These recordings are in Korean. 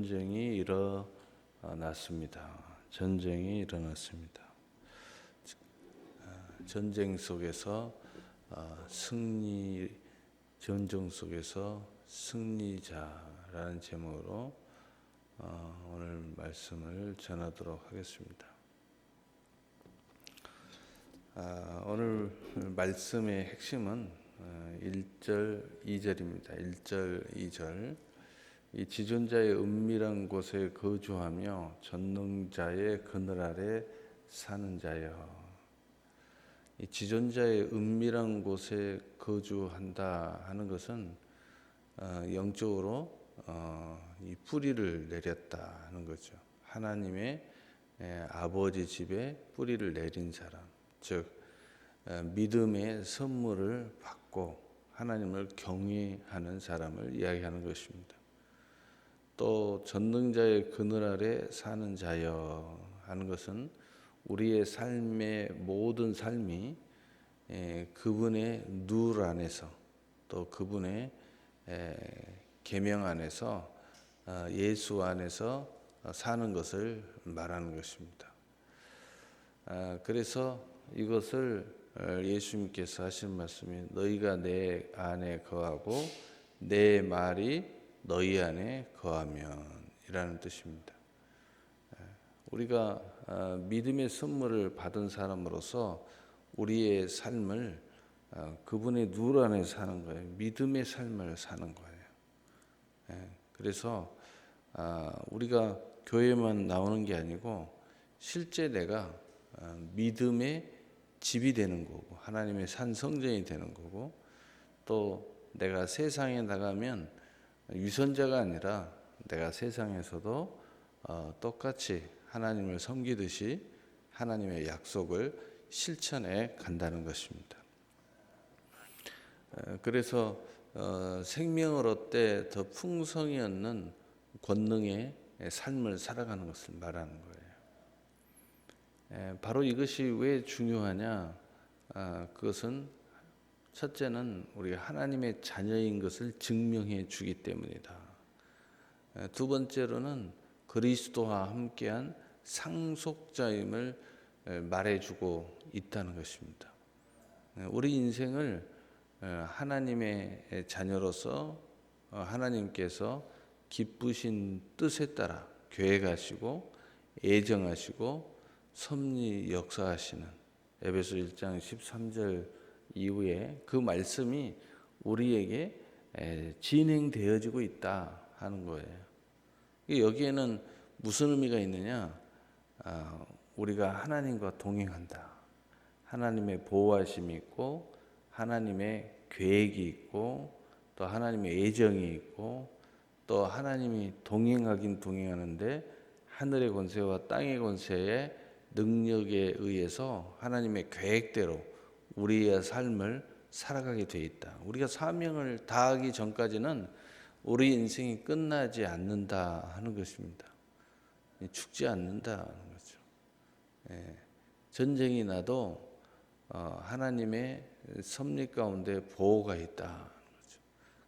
전쟁이 일어났습니다. 전쟁이 일어났습니다. 전쟁 속에서 전쟁 속에서 승리자라는 제목으로 오늘 말씀을 전하도록 하겠습니다. 오늘 말씀의 핵심은 1절, 2절입니다. 1절, 2절. 이 지존자의 은밀한 곳에 거주하며 전능자의 그늘 아래 사는 자여. 이 지존자의 은밀한 곳에 거주한다 하는 것은 영적으로 이 뿌리를 내렸다 하는 거죠. 하나님의 아버지 집에 뿌리를 내린 사람, 즉 믿음의 선물을 받고 하나님을 경외하는 사람을 이야기하는 것입니다. 또 전능자의 그늘 아래 사는 자여 하는 것은 우리의 삶의 모든 삶이 그분의 누 안에서 또 그분의 계명 안에서 예수 안에서 사는 것을 말하는 것입니다. 그래서 이것을 예수님께서 하신 말씀이 너희가 내 안에 거하고 내 말이 너희 안에 거하면 이라는 뜻입니다. 우리가 믿음의 선물을 받은 사람으로서 우리의 삶을 그분의 누 안에 사는 거예요. 믿음의 삶을 사는 거예요. 그래서 우리가 교회만 나오는 게 아니고 실제 내가 믿음의 집이 되는 거고 하나님의 산 성전이 되는 거고 또 내가 세상에 나가면 유선자가 아니라 내가 세상에서도 똑같이 하나님을 섬기듯이 하나님의 약속을 실천해 간다는 것입니다. 그래서 생명을 얻되 더 풍성히 얻는 권능의 삶을 살아가는 것을 말하는 거예요. 바로 이것이 왜 중요하냐? 그것은 첫째는 우리가 하나님의 자녀인 것을 증명해 주기 때문이다. 두 번째로는 그리스도와 함께한 상속자임을 말해주고 있다는 것입니다. 우리 인생을 하나님의 자녀로서 하나님께서 기쁘신 뜻에 따라 계획하시고 애정하시고 섭리 역사하시는 에베소 1장 13절 이후에 그 말씀이 우리에게 진행되어지고 있다 하는 거예요. 여기에는 무슨 의미가 있느냐? 우리가 하나님과 동행한다. 하나님의 보호하심이 있고 하나님의 계획이 있고 또 하나님의 애정이 있고 또 하나님이 동행하긴 동행하는데 하늘의 권세와 땅의 권세의 능력에 의해서 하나님의 계획대로 우리의 삶을 살아가게 돼 있다. 우리가 사명을 다하기 전까지는 우리 인생이 끝나지 않는다 하는 것입니다. 죽지 않는다 하는 거죠. 전쟁이 나도 하나님의 섭리 가운데 보호가 있다 하는 거죠.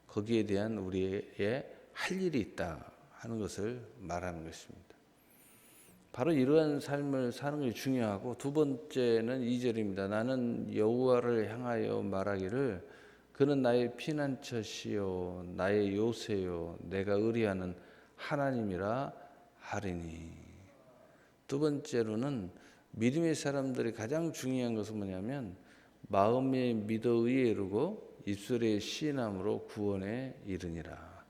거기에 대한 우리의 할 일이 있다 하는 것을 말하는 것입니다. 바로 이러한 삶을 사는 것이 중요하고 두 번째는 2절입니다. 나는 여호와를 향하여 말하기를 그는 나의 피난처시요 나의 요새요 내가 의리하는 하나님이라 하리니. 두 번째로는 믿음의 사람들이 가장 중요한 것은 뭐냐면 마음에 믿어 의에 이르고 입술에 시인함으로 구원에 이르니라.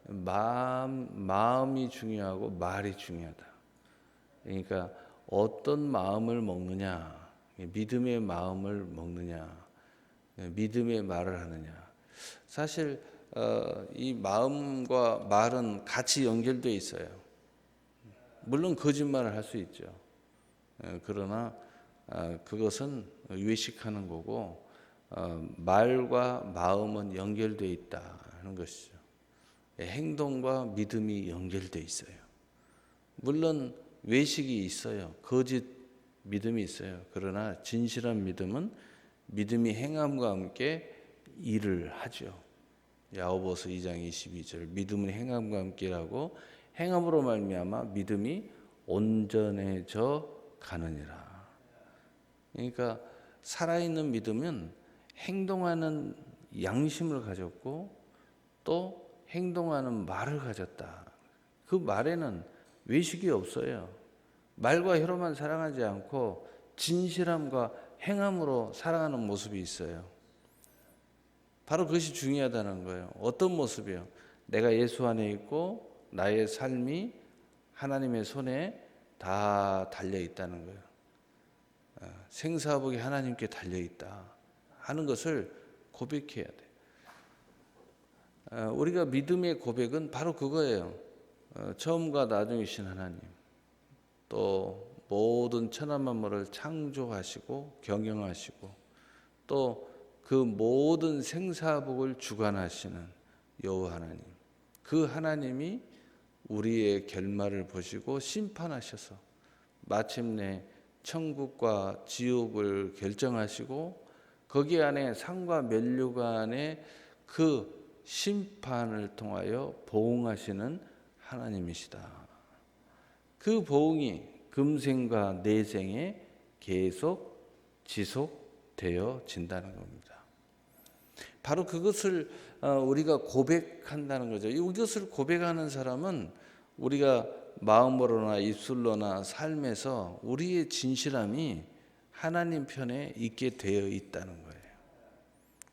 마음이 중요하고 말이 중요하다. 그러니까 어떤 마음을 먹느냐, 믿음의 마음을 먹느냐, 믿음의 말을 하느냐. 사실 이 마음과 말은 같이 연결되어 있어요. 물론 거짓말을 할 수 있죠. 그러나 그것은 외식하는 거고 말과 마음은 연결되어 있다 하는 것이죠. 행동과 믿음이 연결되어 있어요. 물론 외식이 있어요. 거짓 믿음이 있어요. 그러나 진실한 믿음은 믿음이 행함과 함께 일을 하죠. 야고보서 2장 22절 믿음은 행함과 함께 일하고 행함으로 말미암아 믿음이 온전해져 가느니라. 그러니까 살아있는 믿음은 행동하는 양심을 가졌고 또 행동하는 말을 가졌다. 그 말에는 외식이 없어요. 말과 혀로만 사랑하지 않고 진실함과 행함으로 사랑하는 모습이 있어요. 바로 그것이 중요하다는 거예요. 어떤 모습이요? 내가 예수 안에 있고 나의 삶이 하나님의 손에 다 달려 있다는 거예요. 생사복이 하나님께 달려 있다 하는 것을 고백해야 돼. 우리가 믿음의 고백은 바로 그거예요. 처음과 나중이신 하나님, 또 모든 천하 만물을 창조하시고 경영하시고 또 그 모든 생사복을 주관하시는 여호와 하나님, 그 하나님이 우리의 결말을 보시고 심판하셔서 마침내 천국과 지옥을 결정하시고 거기 안에 상과 면류관 안에 그 심판을 통하여 보응하시는 하나님이시다. 그 보응이 금생과 내생에 계속 지속되어진다는 겁니다. 바로 그것을 우리가 고백한다는 거죠. 이것을 고백하는 사람은 우리가 마음으로나 입술로나 삶에서 우리의 진실함이 하나님 편에 있게 되어 있다는 거예요.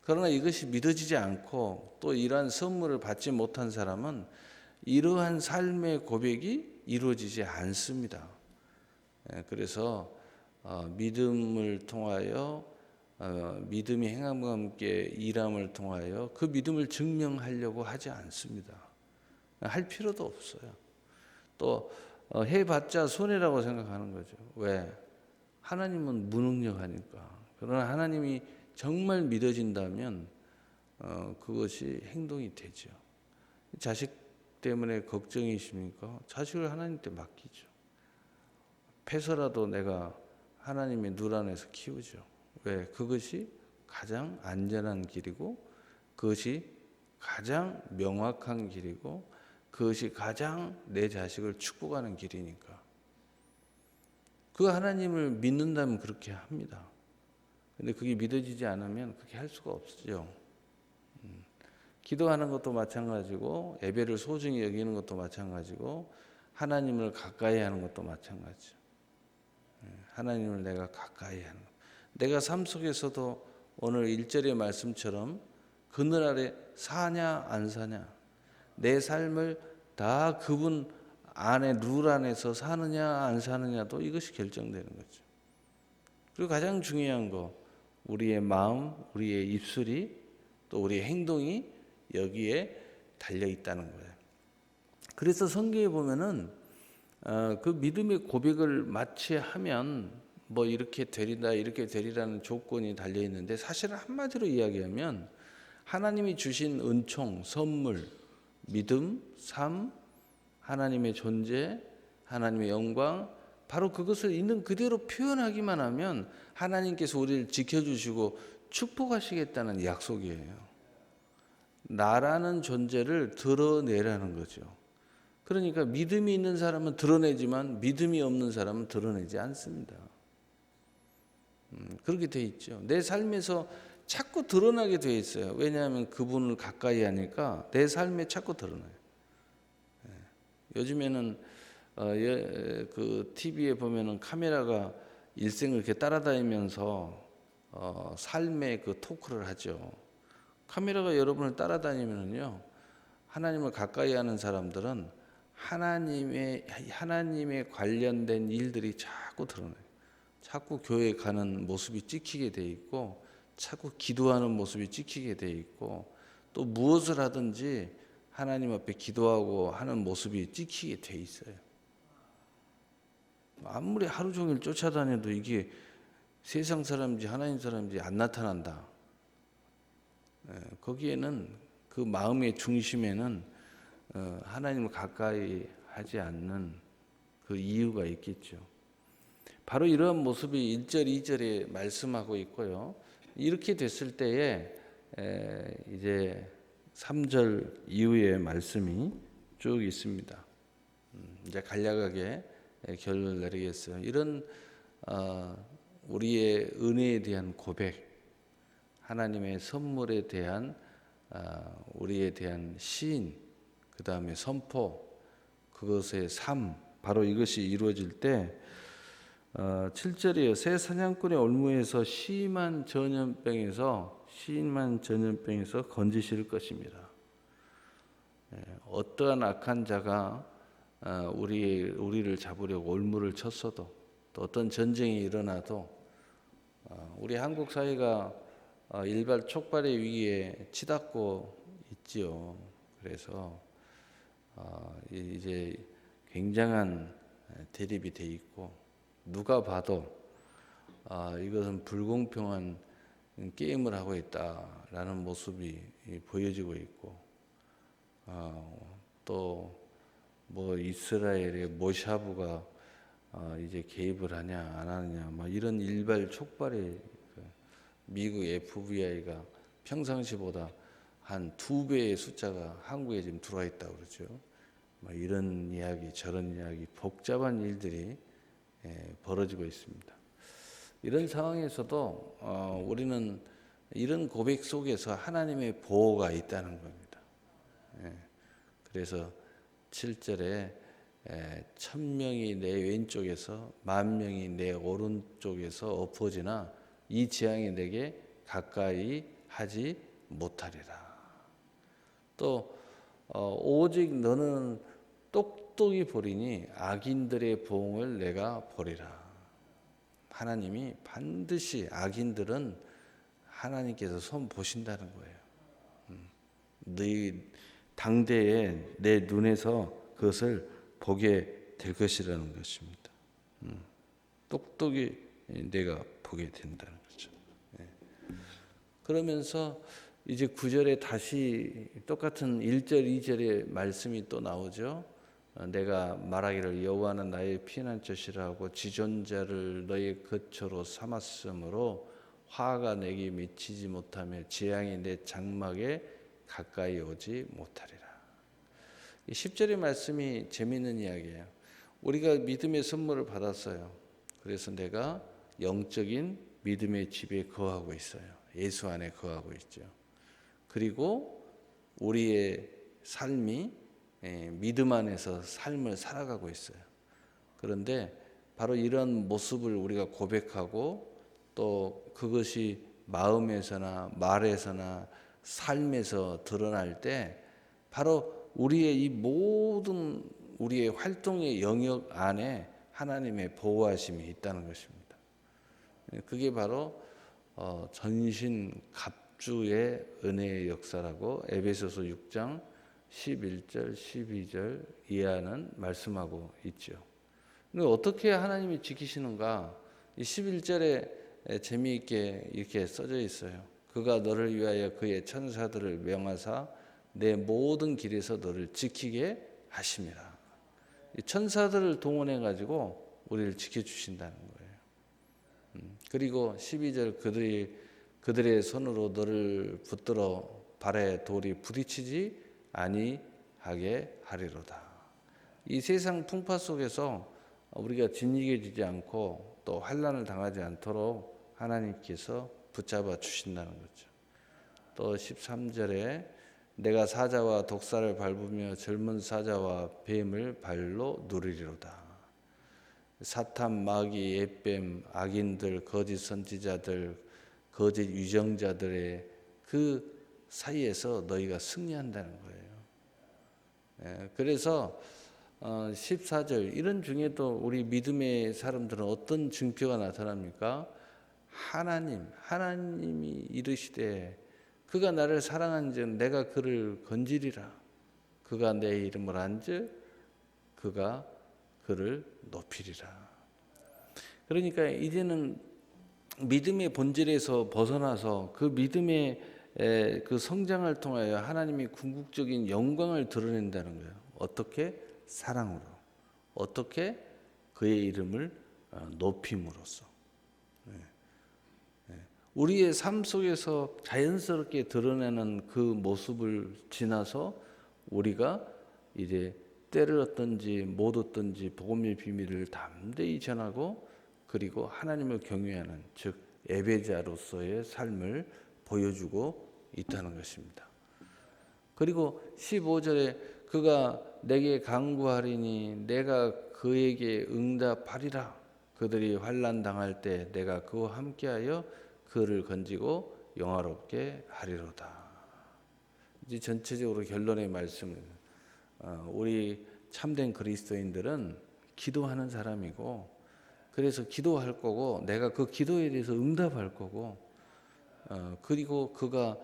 그러나 이것이 믿어지지 않고 또 이러한 선물을 받지 못한 사람은 이러한 삶의 고백이 이루어지지 않습니다. 그래서 믿음을 통하여 믿음이 행함과 함께 일함을 통하여 그 믿음을 증명하려고 하지 않습니다. 할 필요도 없어요. 또 해봤자 손해라고 생각하는 거죠. 왜? 하나님은 무능력하니까. 그러나 하나님이 정말 믿어진다면 그것이 행동이 되죠. 자식 때문에 걱정이십니까? 자식을 하나님께 맡기죠. 패서라도 내가 하나님의 눈 안에서 키우죠. 왜? 그것이 가장 안전한 길이고 그것이 가장 명확한 길이고 그것이 가장 내 자식을 축복하는 길이니까. 그 하나님을 믿는다면 그렇게 합니다. 근데 그게 믿어지지 않으면 그렇게 할 수가 없죠. 기도하는 것도 마찬가지고 예배를 소중히 여기는 것도 마찬가지고 하나님을 가까이 하는 것도 마찬가지죠. 하나님을 내가 가까이 하는 것. 내가 삶 속에서도 오늘 1절의 말씀처럼 그늘 아래 사냐 안 사냐, 내 삶을 다 그분 안에 룰 안에서 사느냐 안 사느냐도 이것이 결정되는 거죠. 그리고 가장 중요한 거, 우리의 마음, 우리의 입술이 또 우리의 행동이 여기에 달려 있다는 거예요. 그래서 성경에 보면은 그 믿음의 고백을 마치 하면 뭐 이렇게 되리다 이렇게 되리라는 조건이 달려 있는데 사실은 한마디로 이야기하면 하나님이 주신 은총, 선물, 믿음, 삶, 하나님의 존재, 하나님의 영광, 바로 그것을 있는 그대로 표현하기만 하면 하나님께서 우리를 지켜주시고 축복하시겠다는 약속이에요. 나라는 존재를 드러내라는 거죠. 그러니까 믿음이 있는 사람은 드러내지만 믿음이 없는 사람은 드러내지 않습니다. 그렇게 돼 있죠. 내 삶에서 자꾸 드러나게 돼 있어요. 왜냐하면 그분을 가까이 하니까 내 삶에 자꾸 드러나요. 요즘에는 그 TV에 보면은 카메라가 일생을 이렇게 따라다니면서 삶의 그 토크를 하죠. 카메라가 여러분을 따라다니면은요, 하나님을 가까이 하는 사람들은 하나님에 관련된 일들이 자꾸 드러나요. 자꾸 교회 가는 모습이 찍히게 돼 있고, 자꾸 기도하는 모습이 찍히게 돼 있고, 또 무엇을 하든지 하나님 앞에 기도하고 하는 모습이 찍히게 돼 있어요. 아무리 하루 종일 쫓아다녀도 이게 세상 사람인지 하나님 사람인지 안 나타난다. 거기에는 그 마음의 중심에는 하나님을 가까이 하지 않는 그 이유가 있겠죠. 바로 이러한 모습이 1절, 2절에 말씀하고 있고요. 이렇게 됐을 때에 이제 3절 이후의 말씀이 쭉 있습니다. 이제 간략하게 결론을 내리겠어요. 이런 우리의 은혜에 대한 고백, 하나님의 선물에 대한 우리에 대한 시인, 그 다음에 선포, 그것의 삶, 바로 이것이 이루어질 때 7절이에요. 새 사냥꾼의 올무에서 심한 전염병에서 건지실 것입니다. 어떠한 악한 자가 우리를 잡으려고 올무를 쳤어도, 또 어떤 전쟁이 일어나도, 우리 한국 사회가 일발 촉발의 위기에 치닫고 있지요. 그래서 이제 굉장한 대립이 돼 있고, 누가 봐도 이것은 불공평한 게임을 하고 있다라는 모습이 보여지고 있고, 또 뭐 이스라엘의 모샤브가 이제 개입을 하냐 안 하느냐, 뭐 이런 일발 촉발의 미국 FBI가 평상시보다 한 2배의 숫자가 한국에 지금 들어와 있다고 그러죠. 뭐 이런 이야기 저런 이야기 복잡한 일들이 벌어지고 있습니다. 이런 상황에서도 우리는 이런 고백 속에서 하나님의 보호가 있다는 겁니다. 그래서 7절에 1000명이 내 왼쪽에서 10,000명이 내 오른쪽에서 엎어지나 이 재앙이 내게 가까이 하지 못하리라. 또 오직 너는 똑똑히 보리니 악인들의 보응을 내가 보리라. 하나님이 반드시 악인들은 하나님께서 손 보신다는 거예요. 너희 당대에 내 눈에서 그것을 보게 될 것이라는 것입니다. 똑똑히 내가 보게 된다는 거죠. 그러면서 이제 9절에 다시 똑같은 1절, 2절의 말씀이 또 나오죠. 내가 말하기를 여호와는 나의 피난처시라 하고 지존자를 너의 거처로 삼았으므로 화가 내게 미치지 못하며 재앙이 내 장막에 가까이 오지 못하리라. 이 10절의 말씀이 재미있는 이야기예요. 우리가 믿음의 선물을 받았어요. 그래서 내가 영적인 믿음의 집에 거하고 있어요. 예수 안에 거하고 있죠. 그리고 우리의 삶이 믿음 안에서 삶을 살아가고 있어요. 그런데 바로 이런 모습을 우리가 고백하고 또 그것이 마음에서나 말에서나 삶에서 드러날 때 바로 우리의 이 모든 우리의 활동의 영역 안에 하나님의 보호하심이 있다는 것입니다. 그게 바로 전신 갑주의 은혜의 역사라고 에베소서 6장 11절 12절 이하는 말씀하고 있죠. 근데 어떻게 하나님이 지키시는가? 이 11절에 재미있게 이렇게 써져 있어요. 그가 너를 위하여 그의 천사들을 명하사 내 모든 길에서 너를 지키게 하심이라. 이 천사들을 동원해 가지고 우리를 지켜주신다는 거예요. 그리고 12절 그들의 손으로 너를 붙들어 발에 돌이 부딪히지 아니하게 하리로다. 이 세상 풍파 속에서 우리가 진이겨지지 않고 또 환난을 당하지 않도록 하나님께서 붙잡아 주신다는 거죠. 또 13절에 내가 사자와 독사를 밟으며 젊은 사자와 뱀을 발로 누리리로다. 사탄, 마귀, 햇뱀, 악인들, 거짓 선지자들, 거짓 유정자들의 그 사이에서 너희가 승리한다는 거예요. 그래서 14절 이런 중에도 우리 믿음의 사람들은 어떤 증표가 나타납니까? 하나님이 이르시되 그가 나를 사랑한즉 내가 그를 건지리라. 그가 내 이름을 안즉 그가 그를 높이리라. 그러니까 이제는 믿음의 본질에서 벗어나서 그 믿음의 그 성장을 통하여 하나님이 궁극적인 영광을 드러낸다는 거예요. 어떻게? 사랑으로. 어떻게? 그의 이름을 높임으로써. 우리의 삶 속에서 자연스럽게 드러내는 그 모습을 지나서 우리가 이제 때를 얻든지 못 얻든지 복음의 비밀을 담대히 전하고 그리고 하나님을 경외하는 즉 예배자로서의 삶을 보여주고 있다는 것입니다. 그리고 15절에 그가 내게 간구하리니 내가 그에게 응답하리라. 그들이 환난 당할 때 내가 그와 함께하여 그를 건지고 영화롭게 하리로다. 이제 전체적으로 결론의 말씀은 우리 참된 그리스도인들은 기도하는 사람이고 그래서 기도할 거고 내가 그 기도에 대해서 응답할 거고 그리고 그가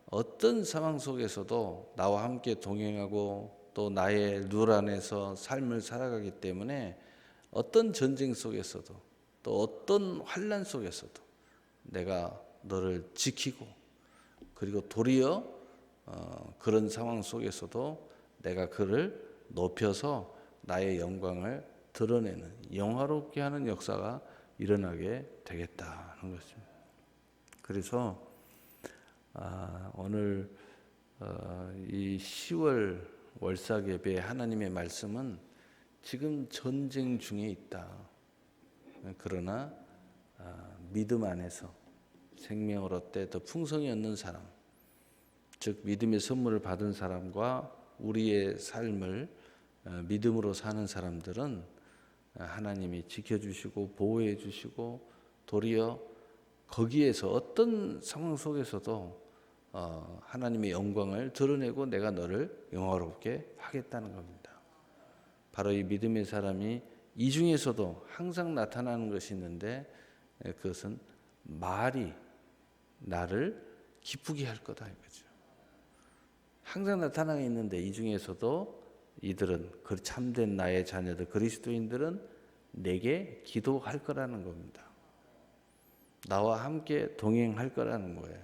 어떤 상황 속에서도 나와 함께 동행하고 또 나의 룰 안에서 삶을 살아가기 때문에 어떤 전쟁 속에서도 또 어떤 환난 속에서도 내가 너를 지키고 그리고 도리어 그런 상황 속에서도 내가 그를 높여서 나의 영광을 드러내는 영화롭게 하는 역사가 일어나게 되겠다는 것입니다. 그래서 오늘 이 10월 월삭 예배 하나님의 말씀은 지금 전쟁 중에 있다. 그러나 믿음 안에서 생명을 얻되 더 풍성히 얻는 사람, 즉 믿음의 선물을 받은 사람과 우리의 삶을 믿음으로 사는 사람들은 하나님이 지켜주시고 보호해 주시고 도리어 거기에서 어떤 상황 속에서도 하나님의 영광을 드러내고 내가 너를 영화롭게 하겠다는 겁니다. 바로 이 믿음의 사람이 이 중에서도 항상 나타나는 것이 있는데 그것은 말이 나를 기쁘게 할 거다 이거죠. 항상 나타나게 있는데 이 중에서도 이들은 그 참된 나의 자녀들 그리스도인들은 내게 기도할 거라는 겁니다. 나와 함께 동행할 거라는 거예요.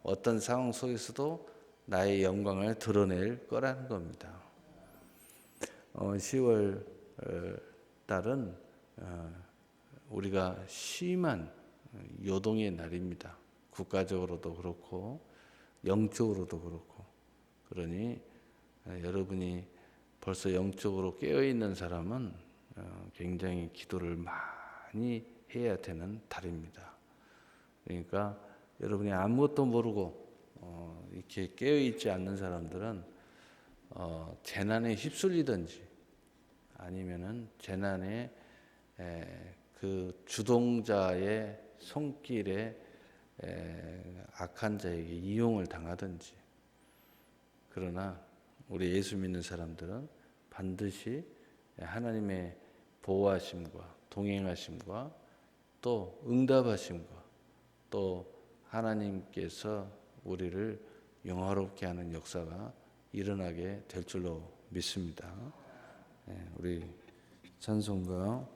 어떤 상황 속에서도 나의 영광을 드러낼 거라는 겁니다. 10월 달은 우리가 심한 요동의 날입니다. 국가적으로도 그렇고 영적으로도 그렇고 그러니 여러분이 벌써 영적으로 깨어있는 사람은 굉장히 기도를 많이 해야 되는 달입니다. 그러니까 여러분이 아무것도 모르고 이렇게 깨어있지 않는 사람들은 재난에 휩쓸리든지 아니면은 재난의 그 주동자의 손길에 악한 자에게 이용을 당하든지 그러나 우리 예수 믿는 사람들은 반드시 하나님의 보호하심과 동행하심과 또 응답하심과 또 하나님께서 우리를 영화롭게 하는 역사가 일어나게 될 줄로 믿습니다. 우리 찬송가